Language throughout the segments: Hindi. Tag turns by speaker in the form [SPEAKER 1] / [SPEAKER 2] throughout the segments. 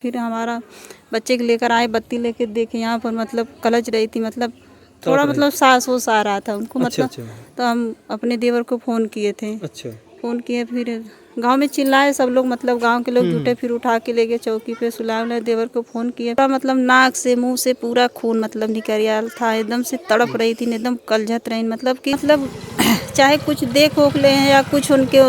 [SPEAKER 1] फिर हमारा बच्चे को लेकर आए, बत्ती लेके देखे यहाँ पर मतलब कलच रही थी, मतलब थोड़ा मतलब सांस वोस आ रहा था उनको, मतलब तो हम अपने देवर को फ़ोन किए थे। फ़ोन किए, फिर गांव में चिल्लाए सब लोग, मतलब गांव के लोग जुटे, फिर उठा के ले गए चौकी पे, सुलाए देवर को फ़ोन किए। मतलब नाक से मुंह से पूरा खून मतलब निकल आया था, एकदम से तड़प रही थी, एकदम कलझत रही, मतलब कि मतलब चाहे कुछ देख ओख ले या कुछ उनके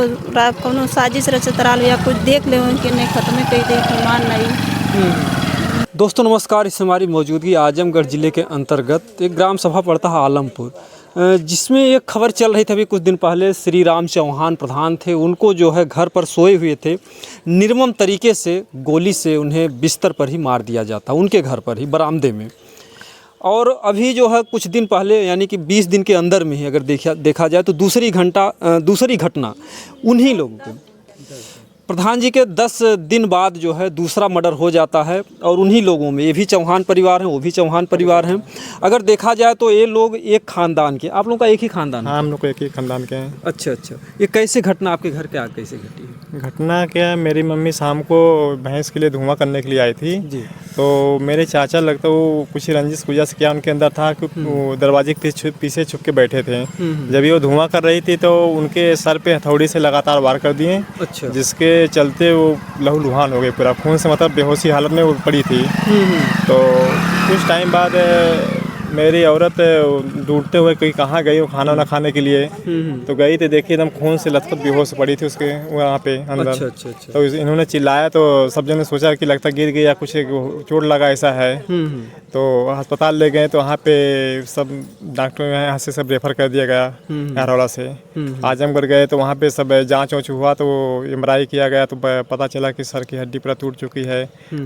[SPEAKER 1] कोनो साजिश रचत रहा या कुछ देख ले उनके नहीं खत्म कही दे मान नहीं।
[SPEAKER 2] दोस्तों नमस्कार, इस हमारी मौजूदगी आजमगढ़ ज़िले के अंतर्गत एक ग्राम सभा पड़ता है आलमपुर, जिसमें एक खबर चल रही थी अभी कुछ दिन पहले। श्री राम चौहान प्रधान थे, उनको जो है घर पर सोए हुए थे, निर्मम तरीके से गोली से उन्हें बिस्तर पर ही मार दिया जाता, उनके घर पर ही बरामदे में। और अभी जो है कुछ दिन पहले, यानी कि 20 दिन के अंदर में ही अगर देखा जाए तो दूसरी घटना उन्हीं लोगों के प्रधान जी के 10 दिन बाद जो है दूसरा मर्डर हो जाता है। और उन्हीं लोगों में, ये भी चौहान परिवार हैं, वो भी चौहान परिवार हैं। अगर देखा जाए तो ये लोग एक खानदान के, आप लोगों का एक ही खानदान है?
[SPEAKER 3] हाँ, हम लोग को एक ही खानदान के हैं।
[SPEAKER 2] अच्छा। ये कैसे घटना आपके घर क्या कैसे घटी है?
[SPEAKER 3] घटना क्या है, मेरी मम्मी शाम को भैंस के लिए धुआं करने के लिए आई थी
[SPEAKER 2] जी।
[SPEAKER 3] तो मेरे चाचा लगता वो कुछ रंजिश कुजस क्या उनके अंदर था कि वो दरवाजे के पीछे छुप के बैठे थे। जब ये वो धुआं कर रही थी तो उनके सर पे हथौड़ी से लगातार वार कर दिए।
[SPEAKER 2] अच्छा।
[SPEAKER 3] जिसके चलते वो लहूलुहान हो गए, पूरा खून से, मतलब बेहोशी हालत में वो पड़ी थी। तो कुछ टाइम बाद मेरी औरत ढूंढते हुए कोई कहाँ गई, वो खाना वाना खाने के लिए तो गई तो देखी एकदम खून से लथपथ बेहोश पड़ी थी उसके वहाँ पे अंदर।
[SPEAKER 2] अच्छा।
[SPEAKER 3] तो इन्होंने चिल्लाया तो सब जन ने सोचा कि लगता गिर गई या कुछ चोट लगा ऐसा है। तो अस्पताल ले गए तो वहाँ पे सब डॉक्टर यहाँ से सब रेफर कर दिया गया एरोला से। आजमगढ़ गए तो वहाँ पे सब जांच वाँच हुआ तो एमआरआई किया गया तो पता चला कि सर की हड्डी पूरा टूट चुकी है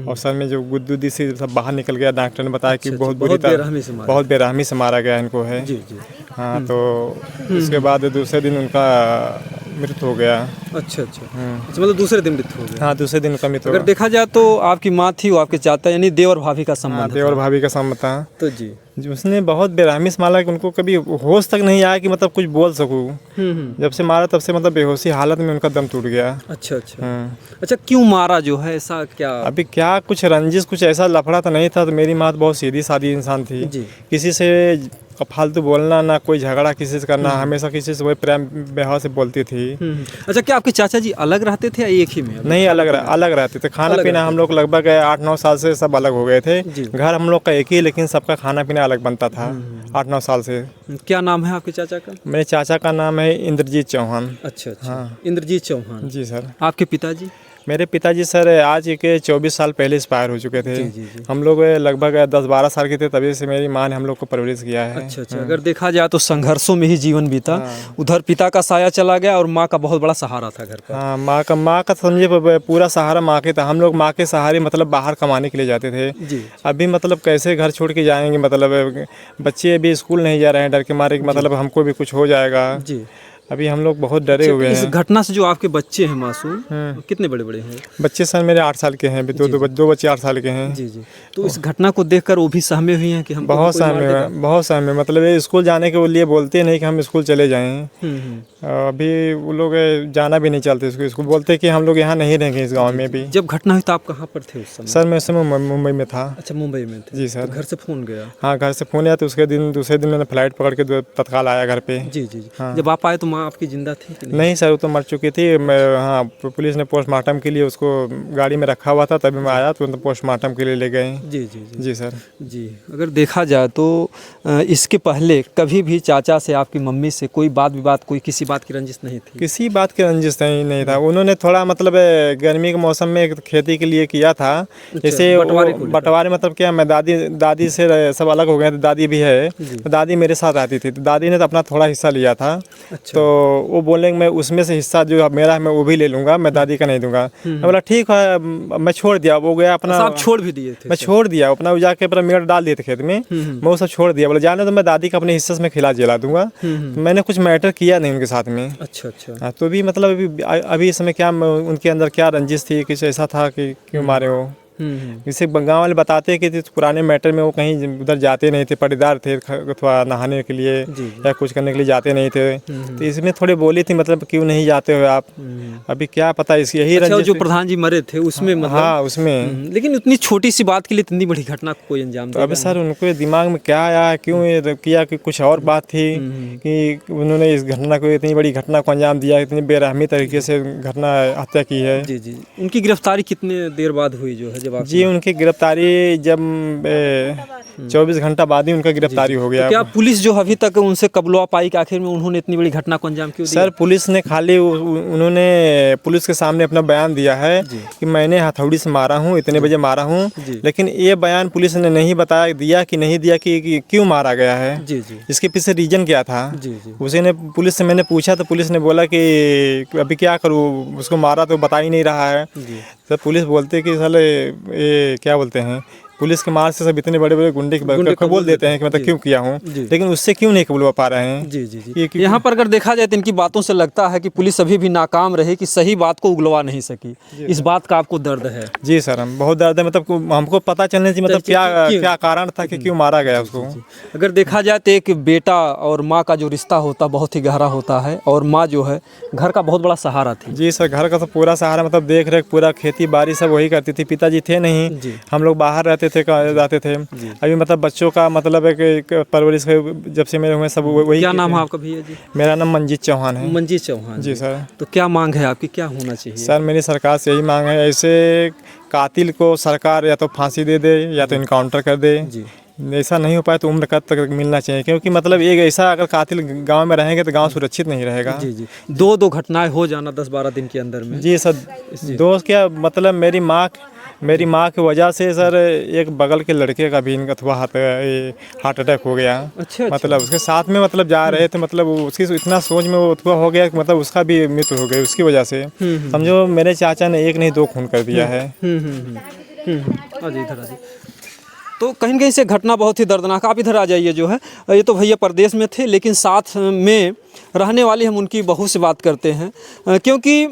[SPEAKER 3] और सर में जो गुद्दी सी सब बाहर निकल गया। डॉक्टर ने बताया कि बहुत बुरी तरह, बहुत बेरहमी से मारा गया इनको है।
[SPEAKER 2] जी।
[SPEAKER 3] हाँ, तो उसके बाद दूसरे दिन उनका मृत्यु हो गया।
[SPEAKER 2] अच्छा, मतलब दूसरे दिन मृत्यु हो गया।
[SPEAKER 3] हाँ, दूसरे दिन उनका मृत्यु।
[SPEAKER 2] अगर देखा जाए तो आपकी माँ थी, वो आपके चाचा यानी देवर भाभी का संबंध।
[SPEAKER 3] हाँ, देवर भाभी का संबंध था।
[SPEAKER 2] तो जी
[SPEAKER 3] उसने बहुत बेरहमी से मारा कि उनको कभी होश तक नहीं आया कि मतलब कुछ बोल सकूँ। जब से मारा तब से मतलब बेहोशी हालत में उनका दम टूट गया।
[SPEAKER 2] अच्छा। अच्छा, क्यों मारा जो है, ऐसा क्या?
[SPEAKER 3] अभी क्या कुछ रंजिश कुछ ऐसा लफड़ा तो नहीं था। तो मेरी माँ बहुत सीधी सादी इंसान थी
[SPEAKER 2] जी।
[SPEAKER 3] किसी से फालतू बोलना ना, कोई झगड़ा किसी से करना, हमेशा किसी से वही प्रेम व्यवहार से बोलती थी।
[SPEAKER 2] अच्छा, क्या आपके चाचा जी अलग रहते थे या एक ही में?
[SPEAKER 3] नहीं, अलग रहते थे। खाना पीना हम लोग लगभग 8-9 साल से सब अलग हो गए थे। घर हम लोग का एक ही, लेकिन सबका खाना पीना अलग बनता था 8-9 साल से।
[SPEAKER 2] क्या नाम है आपके चाचा का?
[SPEAKER 3] मेरे चाचा का नाम है इंद्रजीत चौहान।
[SPEAKER 2] अच्छा। हाँ, इंद्रजीत चौहान
[SPEAKER 3] जी सर।
[SPEAKER 2] आपके पिताजी?
[SPEAKER 3] मेरे पिताजी सर आज के 24 साल पहले एक्सपायर हो चुके थे।
[SPEAKER 2] जी।
[SPEAKER 3] हम लोग लगभग 10-12 साल के थे तभी से मेरी माँ ने हम लोग को परवरिश किया है।
[SPEAKER 2] अच्छा। अगर देखा जाए तो संघर्षों में ही जीवन बीता। उधर पिता का साया चला गया और माँ का बहुत बड़ा सहारा था घर पर।
[SPEAKER 3] हाँ, माँ का समझे पूरा सहारा माँ के था। हम लोग माँ के सहारे मतलब बाहर कमाने के लिए जाते थे
[SPEAKER 2] जी।
[SPEAKER 3] अभी मतलब कैसे घर छोड़ के जाएंगे, मतलब बच्चे अभी स्कूल नहीं जा रहे हैं डर के मारे, मतलब हमको भी कुछ हो जाएगा जी। अभी हम लोग बहुत डरे हुए हैं।
[SPEAKER 2] इस घटना से जो आपके बच्चे हैं मासूम, कितने बड़े हैं?
[SPEAKER 3] बच्चे सर मेरे 8 साल के हैं, अभी दो बच्चे 8 साल के हैं।
[SPEAKER 2] जी। तो इस घटना को देखकर वो भी सहमे हुए हैं कि हम
[SPEAKER 3] बहुत सहमे, मतलब ये स्कूल जाने के लिए बोलते नहीं कि हम स्कूल चले जाएं। अभी वो लोग जाना भी नहीं चाहते स्कूल, बोलते कि हम लोग यहाँ नहीं रहेंगे इस गाँव में भी।
[SPEAKER 2] जब घटना हुई तो आप कहाँ पर थे उस समय?
[SPEAKER 3] सर मैं उस समय मुंबई में था।
[SPEAKER 2] अच्छा, मुंबई में थे।
[SPEAKER 3] जी सर।
[SPEAKER 2] घर से फोन गया?
[SPEAKER 3] हाँ, घर से फोन आया तो उसके दूसरे दिन मैंने फ्लाइट पकड़ के तत्काल आया घर पे।
[SPEAKER 2] जी। जब आप आए तो माँ आपकी जिंदा थी कि
[SPEAKER 3] नहीं सर, वो तो मर चुकी थी। हाँ, पुलिस ने पोस्टमार्टम के लिए उसको गाड़ी में रखा हुआ था, तभी मैं आया तो पोस्टमार्टम के लिए ले गए। जी सर। जी।
[SPEAKER 2] अगर देखा जाए तो इसके पहले कभी भी चाचा से, आपकी मम्मी से कोई बात विवाद, कोई किसी बात की रंजिश नहीं थी?
[SPEAKER 3] किसी बात की रंजिश नहीं था। उन्होंने थोड़ा मतलब गर्मी के मौसम में खेती के लिए किया था। जैसे बंटवारे मतलब क्या, मैं दादी से सब अलग हो गए थे। दादी भी है तो दादी मेरे साथ आती थी, तो दादी ने तो अपना थोड़ा हिस्सा लिया था। तो वो बोले मैं उसमें से हिस्सा जो मेरा है मैं वो भी ले लूँगा, मैं दादी का नहीं दूंगा। मैं बोला ठीक है, मैं छोड़ दिया। वो गया अपना,
[SPEAKER 2] आप छोड़ भी दिए थे?
[SPEAKER 3] मैं छोड़ दिया अपना, वो जाके अपना मेड़ डाल दिए थे खेत में। मैं वो सब छोड़ दिया, बोला जाने तो मैं दादी का अपने हिस्से में खिला जिला दूंगा। तो मैंने कुछ मैटर किया नहीं उनके साथ में।
[SPEAKER 2] अच्छा।
[SPEAKER 3] तो भी मतलब अभी इस समय क्या उनके अंदर क्या रंजिश थी, कुछ ऐसा था कि क्यों मारे हो? जैसे गाँव वाले बताते हैं कि पुराने मैटर में वो कहीं उधर जाते नहीं थे, पटीदार थे अथवा नहाने के लिए या कुछ करने के लिए जाते नहीं थे। तो इसमें थोड़ी बोली थी मतलब क्यों नहीं जाते हो आप। अभी क्या पता इसकी यही
[SPEAKER 2] अच्छा,
[SPEAKER 3] रंजिश
[SPEAKER 2] जो प्रधान जी मरे थे उसमें मतलब
[SPEAKER 3] हाँ उसमें।
[SPEAKER 2] लेकिन उतनी छोटी सी बात के लिए इतनी बड़ी घटना को कोई अंजाम
[SPEAKER 3] तो अभी सर उनको दिमाग में क्या आया, क्यों ये किया, कि कुछ और बात थी कि उन्होंने इस घटना को, इतनी बड़ी घटना को अंजाम दिया, इतनी बेरहमी तरीके से घटना हत्या की है।
[SPEAKER 2] जी जी। उनकी गिरफ्तारी कितने देर बाद हुई जो है जब आप
[SPEAKER 3] जी उनकी गिरफ्तारी जब 24 घंटा बाद ही उनका गिरफ्तारी हो गया।
[SPEAKER 2] तो क्या पुलिस जो अभी तक उनसे कबलवा पाई कि आखिर में उन्होंने इतनी बड़ी घटना को अंजाम क्यों दिया?
[SPEAKER 3] सर पुलिस ने खाली उन्होंने पुलिस के सामने अपना बयान दिया है कि मैंने हथौड़ी से मारा हूँ, इतने बजे मारा हूँ, लेकिन ये बयान पुलिस ने नहीं बताया दिया कि नहीं दिया कि क्यों मारा गया है।
[SPEAKER 2] जी जी।
[SPEAKER 3] इसके पीछे रीजन क्या था।
[SPEAKER 2] जी जी।
[SPEAKER 3] उसी ने पुलिस से मैंने पूछा तो पुलिस ने बोला कि अभी क्या करूँ, उसको मारा तो बता ही नहीं रहा है। तो पुलिस बोलते कि साले ये क्या बोलते हैं, पुलिस के मार से सब इतने बड़े बड़े गुंडे बोल देते हैं कि मतलब क्यों किया हूँ, लेकिन उससे क्यों नहीं कबूलवा पा रहे हैं।
[SPEAKER 2] जी जी जी। यहाँ पर अगर देखा जाए तो इनकी बातों से लगता है कि पुलिस अभी भी नाकाम रही कि सही बात को उगलवा नहीं सकी। इस बात का आपको दर्द है?
[SPEAKER 3] जी सर, हम बहुत दर्द है, मतलब हमको पता चलने चाहिए मतलब क्या कारण था कि क्यों मारा गया उसको।
[SPEAKER 2] अगर देखा जाए तो एक बेटा और माँ का जो रिश्ता होता बहुत ही गहरा होता है, और माँ जो है घर का बहुत बड़ा सहारा थी।
[SPEAKER 3] जी सर, घर का तो पूरा सहारा, मतलब देख रेख पूरा खेती बाड़ी सब वही करती थी। पिताजी थे नहीं, हम लोग बाहर रहते थे, जाते थे। अभी मतलब बच्चों का मतलब है कि परवरिश जब से मेरे हुए सब वही।
[SPEAKER 2] क्या नाम है आपका भैया जी?
[SPEAKER 3] मेरा नाम मंजीत चौहान है।
[SPEAKER 2] मंजीत चौहान
[SPEAKER 3] जी सर।
[SPEAKER 2] तो क्या मांग है आपकी, क्या होना चाहिए?
[SPEAKER 3] सर मेरी सरकार से यही मांग है, ऐसे कातिल को सरकार या तो फांसी दे दे या तो इनकाउंटर कर दे। ऐसा नहीं हो पाए तो उम्र कैद तक मिलना चाहिए, क्योंकि मतलब एक ऐसा अगर कातिल गांव में रहेंगे तो गांव सुरक्षित नहीं रहेगा।
[SPEAKER 2] जी जी। दो घटनाएं हो जाना 10-12 दिन के अंदर में।
[SPEAKER 3] जी सर, दोस्त क्या मतलब मेरी माँ की वजह से सर एक बगल के लड़के का भी अथवा हार्ट अटैक हो गया।
[SPEAKER 2] अच्छा।
[SPEAKER 3] मतलब उसके साथ में मतलब जा रहे थे, मतलब उसकी इतना सोच में वो अथवा हो गया कि मतलब उसका भी मृत्यु हो गई उसकी वजह से। समझो मेरे चाचा ने एक नहीं 2 खून कर दिया है।
[SPEAKER 2] इधर आ तो कहीं न कहीं से घटना बहुत ही दर्दनाक। आप इधर आ जाइए। जो है ये तो भैया परदेश में थे, लेकिन साथ में रहने वाली हम उनकी बहू से बात करते हैं, क्योंकि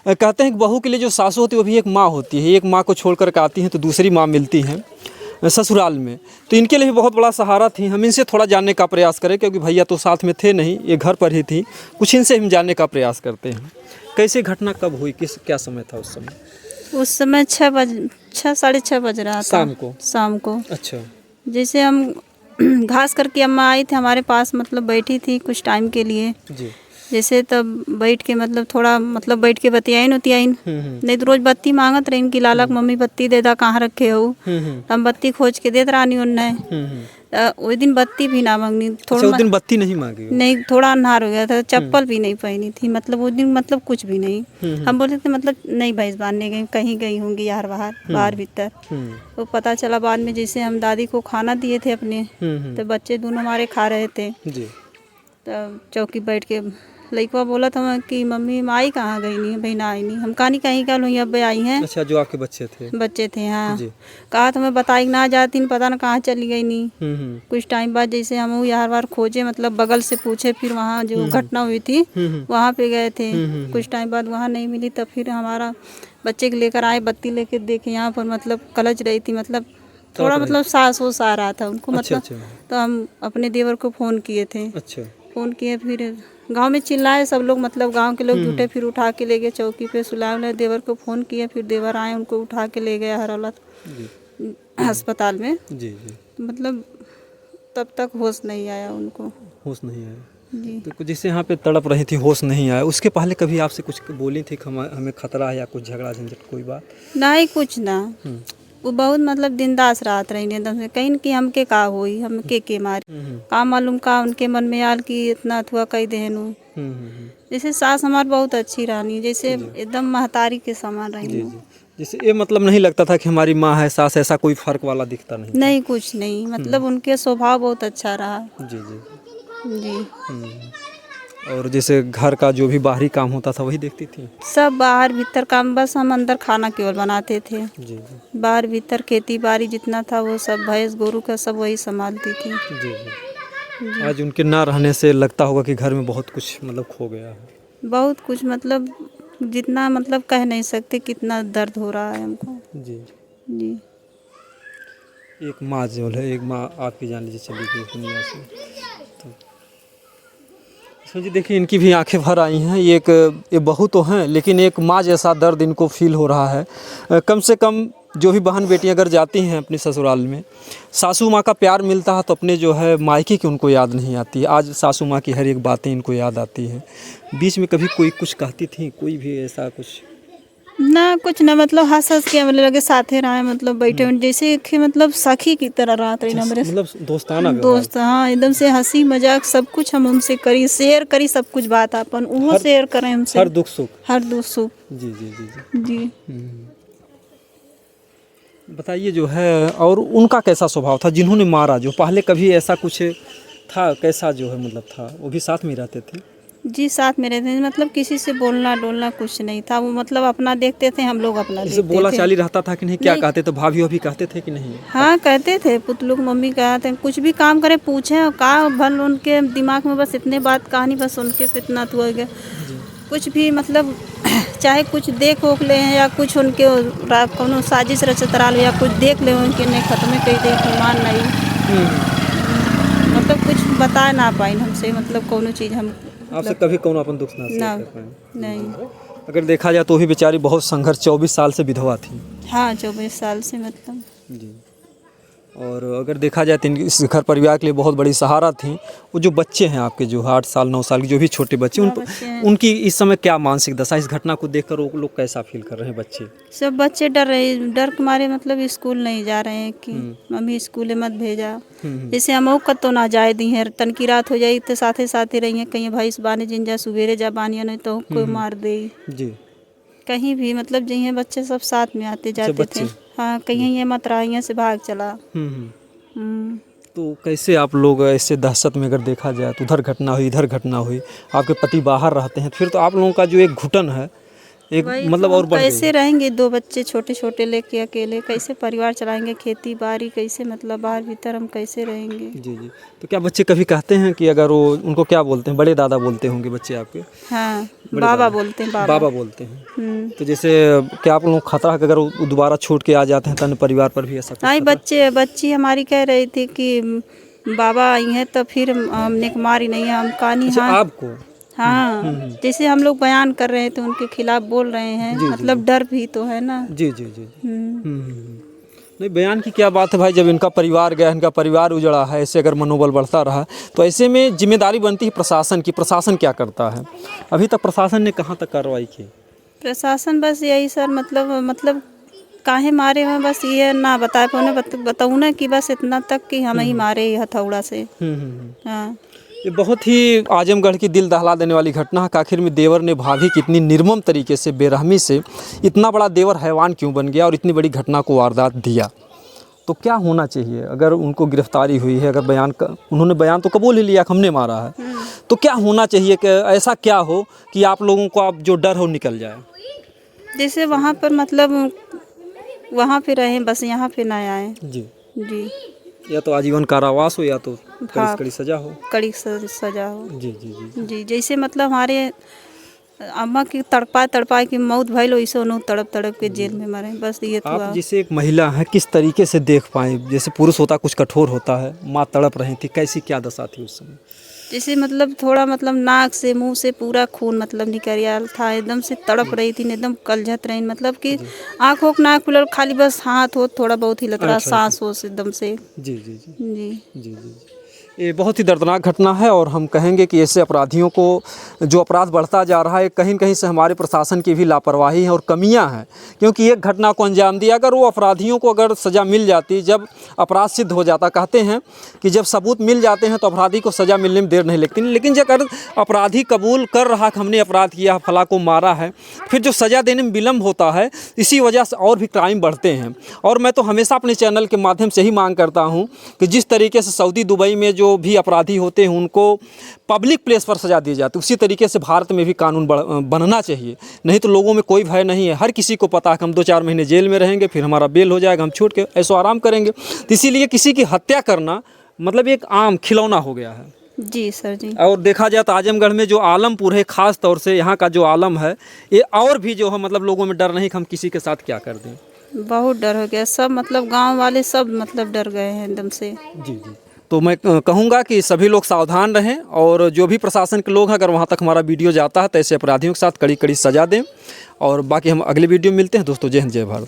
[SPEAKER 2] कहते हैं कि बहू के लिए जो सासू होती है वो भी एक माँ होती है। एक माँ को छोड़ कर के आती हैं तो दूसरी माँ मिलती हैं ससुराल में, तो इनके लिए भी बहुत बड़ा सहारा थी। हम इनसे थोड़ा जानने का प्रयास करें, क्योंकि भैया तो साथ में थे नहीं, ये घर पर ही थी। कुछ इनसे हम जानने का प्रयास करते हैं। कैसे घटना कब हुई, क्या समय था उस समय?
[SPEAKER 1] उस समय 6 साढ़े 6 बज रहा था शाम को।
[SPEAKER 2] अच्छा।
[SPEAKER 1] जैसे हम घास करके अम्मा आई थी हमारे पास, मतलब बैठी थी कुछ टाइम के लिए
[SPEAKER 2] जी।
[SPEAKER 1] जैसे तब बैठ के मतलब थोड़ा मतलब बैठ के बतियाइन नहीं तो रोज बत्ती मांगत रही कि लालक मम्मी बत्ती दे दा, कहाँ रखे हो। हम बत्ती खोज के देत रानी उन्हें। वो दिन बत्ती भी ना मांगनी।
[SPEAKER 2] थोड़ा उस दिन बत्ती नहीं मांगी?
[SPEAKER 1] नहीं, थोड़ा अन्हार हो गया था, चप्पल भी नहीं पहनी थी, मतलब उस दिन मतलब कुछ भी नहीं। हम बोले थे मतलब नहीं भैंस बांधने गई, कहीं गई होंगी यार बाहर भीतर। तो पता चला बाद में, जैसे हम दादी को खाना दिए थे अपने, तो बच्चे दोनों हमारे खा रहे थे। तो चौकी बैठ के लड़का बोला था कि मम्मी माई कहाँ गई नहीं, भाई ना आई नहीं। हम कहानी कहीं का लुई अब आई हैं।
[SPEAKER 2] अच्छा, जो आपके बच्चे थे? हाँ।
[SPEAKER 1] कहा तो मैं बताई ना जाती, पता ना कहाँ चली गई नहीं। कुछ टाइम बाद जैसे हम यार बार खोजे, मतलब बगल से पूछे, फिर वहाँ जो घटना हुई थी वहाँ पे गए थे। कुछ टाइम बाद वहाँ नहीं मिली, तब फिर हमारा बच्चे को लेकर आए, बत्ती लेके देखे यहाँ पर मतलब कलच रही थी, मतलब थोड़ा मतलब सांस वोस आ रहा था उनको। मतलब तो हम अपने देवर को फ़ोन किए थे। फ़ोन किए, फिर गांव में चिल्लाए सब लोग, मतलब गांव के लोग जुटे, फिर उठा के ले गए चौकी पे, सुलाए देवर को फ़ोन किया, फिर देवर आए, उनको उठा के ले गया हरौला अस्पताल में। मतलब तब तक होश नहीं आया उनको।
[SPEAKER 2] होश नहीं आया
[SPEAKER 1] जी।
[SPEAKER 2] तो जिससे यहाँ पे तड़प रही थी, होश नहीं आया। उसके पहले कभी आपसे कुछ बोली थी हमें खतरा है या कुछ झगड़ा झंझट कोई बात?
[SPEAKER 1] नहीं, कुछ ना। वो बहुत मतलब दिनदास रात रही एकदम से, कहीं कि हमके का हुई, हमके के मारी, का मालूम का उनके मन में आल की इतना अथवा कही देनु। जैसे सास हमारी बहुत अच्छी रहनी, जैसे एकदम महतारी के समान रही।
[SPEAKER 2] जैसे ये मतलब नहीं लगता था कि हमारी माँ है सास, ऐसा कोई फर्क वाला दिखता नहीं?
[SPEAKER 1] नहीं, कुछ नहीं, मतलब उनके स्वभाव बहुत अच्छा रहा।
[SPEAKER 2] जी जी
[SPEAKER 1] जी।
[SPEAKER 2] और जैसे घर का जो भी बाहरी काम होता था वही देखती थी? सब
[SPEAKER 1] बाहर भीतर काम, बस हम अंदर खाना केवल बनाते थे।
[SPEAKER 2] जी।
[SPEAKER 1] बाहर भीतर खेती बाड़ी जितना था वो सब भैंस गोरू का सब वही संभालती थी।
[SPEAKER 2] जी। आज उनके ना रहने से लगता होगा कि घर में बहुत कुछ मतलब खो गया है?
[SPEAKER 1] बहुत कुछ, मतलब जितना मतलब कह नहीं सकते कितना दर्द हो रहा है हमको।
[SPEAKER 2] जी।
[SPEAKER 1] जी।
[SPEAKER 2] एक माँ जो है, एक माँ आपकी जान लीजिए चली गई दुनिया से। तो इसमें जी देखिए इनकी भी आंखें भर आई हैं। ये बहू तो हैं, लेकिन एक माँ जैसा दर्द इनको फील हो रहा है। कम से कम जो भी बहन बेटियां अगर जाती हैं अपनी ससुराल में, सासू माँ का प्यार मिलता है तो अपने जो है मायके की उनको याद नहीं आती। आज सासू माँ की हर एक बातें इनको याद आती है। बीच में कभी कोई कुछ कहती थी, कोई भी ऐसा कुछ?
[SPEAKER 1] ना कुछ ना, मतलब हंस हंस के हमले लगे साथे रहे, मतलब बैठे हुए जैसे कि मतलब सखी की तरह रात रही ना मेरे
[SPEAKER 2] मतलब दोस्ताना
[SPEAKER 1] दोस्त। हाँ, एकदम से हंसी मजाक सब कुछ हम उनसे करी, शेयर करी सब कुछ बात अपन उहो शेयर करें हमसे,
[SPEAKER 2] हर दुख सुख।
[SPEAKER 1] हर दुख सुख।
[SPEAKER 2] जी जी जी जी
[SPEAKER 1] जी।
[SPEAKER 2] बताइए जो है, और उनका कैसा स्वभाव था जिन्होंने मारा? जो पहले कभी ऐसा कुछ था, कैसा जो है मतलब था? वो भी साथ में रहते थे?
[SPEAKER 1] जी, साथ में रहते थे, मतलब किसी से बोलना डोलना कुछ नहीं था। वो मतलब अपना देखते थे, हम लोग अपना
[SPEAKER 2] जैसे
[SPEAKER 1] देखते
[SPEAKER 2] बोला
[SPEAKER 1] थे।
[SPEAKER 2] चाली रहता था कि नहीं? क्या
[SPEAKER 1] नहीं।
[SPEAKER 2] कहते? तो भाभी भाभी कहते थे कि नहीं?
[SPEAKER 1] हाँ, कहते थे पुतलू की मम्मी कहते हैं कुछ भी काम करे पूछे और का भल उनके दिमाग में बस इतने बात कहानी, बस उनके पे इतना तो हो गया। कुछ भी मतलब चाहे कुछ देख ओख ले या कुछ उनके कोनो साजिश रचतराल या कुछ देख ले उनके नहीं खत्म कही दे मान नहीं, मतलब कुछ बता ना पाई हमसे, मतलब कोनो चीज़ हम
[SPEAKER 2] आपसे कभी कौन अपन दुख ना
[SPEAKER 1] ना
[SPEAKER 2] शेयर कर पाए?
[SPEAKER 1] नहीं।
[SPEAKER 2] अगर देखा जाए तो भी बेचारी बहुत संघर्ष, 24 साल से विधवा थी।
[SPEAKER 1] हाँ, 24 साल से मतलब।
[SPEAKER 2] जी। और अगर देखा जाए तो इस घर परिवार के लिए बहुत बड़ी सहारा थी। वो जो बच्चे हैं आपके, जो 8 साल 9 साल के जो भी छोटे बच्चे,
[SPEAKER 1] बच्चे हैं।
[SPEAKER 2] उनकी इस समय क्या मानसिक दशा? इस घटना को देखकर वो लोग कैसा फील कर रहे हैं बच्चे?
[SPEAKER 1] सब बच्चे डर रहे, डर के मारे मतलब स्कूल नहीं जा रहे हैं कि मम्मी स्कूल मत भेजा। जैसे हम कतो ना जाए दी है, तनकी रात हो जाए तो साथे साथे रही है, कहीं भाई बाने जिन जा सुबेरे जा बानिया नहीं तो कोई मार दे।
[SPEAKER 2] जी।
[SPEAKER 1] कहीं भी मतलब जही बच्चे सब साथ में आते जाते थे। हाँ, कहीं ये मत रहा, यहाँ से भाग चला। हम्म।
[SPEAKER 2] तो कैसे आप लोग ऐसे दहशत में अगर देखा जाए तो उधर घटना हुई, इधर घटना हुई, आपके पति बाहर रहते हैं, फिर तो आप लोगों का जो एक घुटन है एक मतलब
[SPEAKER 1] तो
[SPEAKER 2] और बढ़
[SPEAKER 1] कैसे
[SPEAKER 2] गई।
[SPEAKER 1] रहेंगे 2 बच्चे छोटे छोटे लेके अकेले, कैसे परिवार चलाएंगे, खेती बाड़ी कैसे, मतलब बाहर भीतर हम कैसे रहेंगे।
[SPEAKER 2] जी जी। तो क्या बच्चे कभी कहते हैं कि अगर वो, उनको क्या बोलते हैं? बड़े दादा बोलते होंगे बच्चे आपके?
[SPEAKER 1] हाँ, बाबा बोलते हैं,
[SPEAKER 2] बाबा बोलते हैं। तो जैसे क्या आप लोगों को खतरा है कि अगर वो दोबारा छूट के आ जाते हैं तो अन्य परिवार पर भी ऐसा कुछ
[SPEAKER 1] हाँ,
[SPEAKER 2] खतरा?
[SPEAKER 1] बच्ची हमारी कह रही थी कि बाबा आई हैं तो फिर हमने मारी नहीं है, हम कहानी।
[SPEAKER 2] अच्छा,
[SPEAKER 1] हाँ
[SPEAKER 2] आपको?
[SPEAKER 1] हाँ, जैसे हम लोग बयान कर रहे हैं तो उनके खिलाफ बोल रहे हैं, मतलब डर भी तो है ना।
[SPEAKER 2] जी जी जी।
[SPEAKER 1] हम्म।
[SPEAKER 2] नहीं, बयान की क्या बात है भाई, जब इनका परिवार गया, इनका परिवार उजड़ा है, ऐसे अगर मनोबल बढ़ता रहा तो ऐसे में जिम्मेदारी बनती है प्रशासन की। प्रशासन क्या करता है? अभी तक प्रशासन ने कहाँ तक कार्रवाई की?
[SPEAKER 1] प्रशासन बस यही सर, मतलब काहे मारे हैं बस ये ना बता पाने, बताऊँ ना कि बस इतना तक कि हम ही मारे हथौड़ा से। हाँ।
[SPEAKER 2] ये बहुत ही आजमगढ़ की दिल दहला देने वाली घटना है कि आखिर में देवर ने भाभी की इतनी निर्मम तरीके से, बेरहमी से, इतना बड़ा देवर हैवान क्यों बन गया और इतनी बड़ी घटना को वारदात दिया? तो क्या होना चाहिए? अगर उनको गिरफ्तारी हुई है, अगर उन्होंने बयान तो कबूल ही लिया कि हमने मारा है, तो क्या होना चाहिए कि ऐसा क्या हो कि आप लोगों को आप जो डर हो निकल जाए?
[SPEAKER 1] जैसे वहाँ पर मतलब वहाँ पे रहें, बस यहाँ पे ना आए।
[SPEAKER 2] जी
[SPEAKER 1] जी।
[SPEAKER 2] या तो आजीवन कारावास हो या तो कड़ी से कड़ी सजा हो।
[SPEAKER 1] कड़ी सजा हो।
[SPEAKER 2] जी जी जी
[SPEAKER 1] जी, जैसे मतलब हमारे अम्मा की तड़पा की मौत भइल, वैसे उन्होंने तड़प तड़प के जेल में मरे, बस ये तो।
[SPEAKER 2] आप जैसे एक महिला हैं, किस तरीके से देख पाए? जैसे पुरुष होता कुछ कठोर होता है, माँ तड़प रही थी, कैसी क्या दशा थी उस समय?
[SPEAKER 1] जैसे मतलब थोड़ा मतलब नाक से मुंह से पूरा खून मतलब निकल आया था, एकदम से तड़प रही थी, एकदम कलझत रही, मतलब कि आँख होक ना खुलल, खाली बस हाथ हो थोड़ा बहुत हिलत रहा, सांस हो एकदम से।
[SPEAKER 2] जी जी जी
[SPEAKER 1] जी।
[SPEAKER 2] जी जी। ये बहुत ही दर्दनाक घटना है और हम कहेंगे कि ऐसे अपराधियों को, जो अपराध बढ़ता जा रहा है, कहीं न कहीं से हमारे प्रशासन की भी लापरवाही है और कमियां हैं। क्योंकि एक घटना को अंजाम दिया, अगर वो अपराधियों को अगर सज़ा मिल जाती, जब अपराध सिद्ध हो जाता, कहते हैं कि जब सबूत मिल जाते हैं तो अपराधी को सज़ा मिलने में देर नहीं लगती। लेकिन जब अगर अपराधी कबूल कर रहा कि हमने अपराध किया, फला को मारा है, फिर जो सज़ा देने में विलम्ब होता है, इसी वजह से और भी क्राइम बढ़ते हैं। और मैं तो हमेशा अपने चैनल के माध्यम से ही मांग करता हूँ कि जिस तरीके से सऊदी दुबई में जो भी अपराधी होते हैं उनको पब्लिक प्लेस पर सजा दी जाती है, उसी तरीके से भारत में भी कानून बनना चाहिए। नहीं तो लोगों में कोई भय नहीं है, हर किसी को पता है कि हम 2-4 महीने जेल में रहेंगे, फिर हमारा बेल हो जाएगा, हम छूट के ऐसो आराम करेंगे। तो इसीलिए किसी की हत्या करना मतलब एक आम खिलौना हो गया है।
[SPEAKER 1] जी सर जी।
[SPEAKER 2] और देखा जाए तो आजमगढ़ में जो आलमपुर है, ख़ास तौर से यहाँ का जो आलम है, ये और भी जो है मतलब लोगों में डर नहीं कि हम किसी के साथ क्या कर दें।
[SPEAKER 1] बहुत डर हो गया, सब मतलब गांव वाले सब मतलब डर गए हैं एकदम से।
[SPEAKER 2] जी जी। तो मैं कहूँगा कि सभी लोग सावधान रहें और जो भी प्रशासन के लोग हैं अगर वहाँ तक हमारा वीडियो जाता है तो ऐसे अपराधियों के साथ कड़ी कड़ी सजा दें। और बाकी हम अगले वीडियो में मिलते हैं दोस्तों। जय हिंद जय भारत।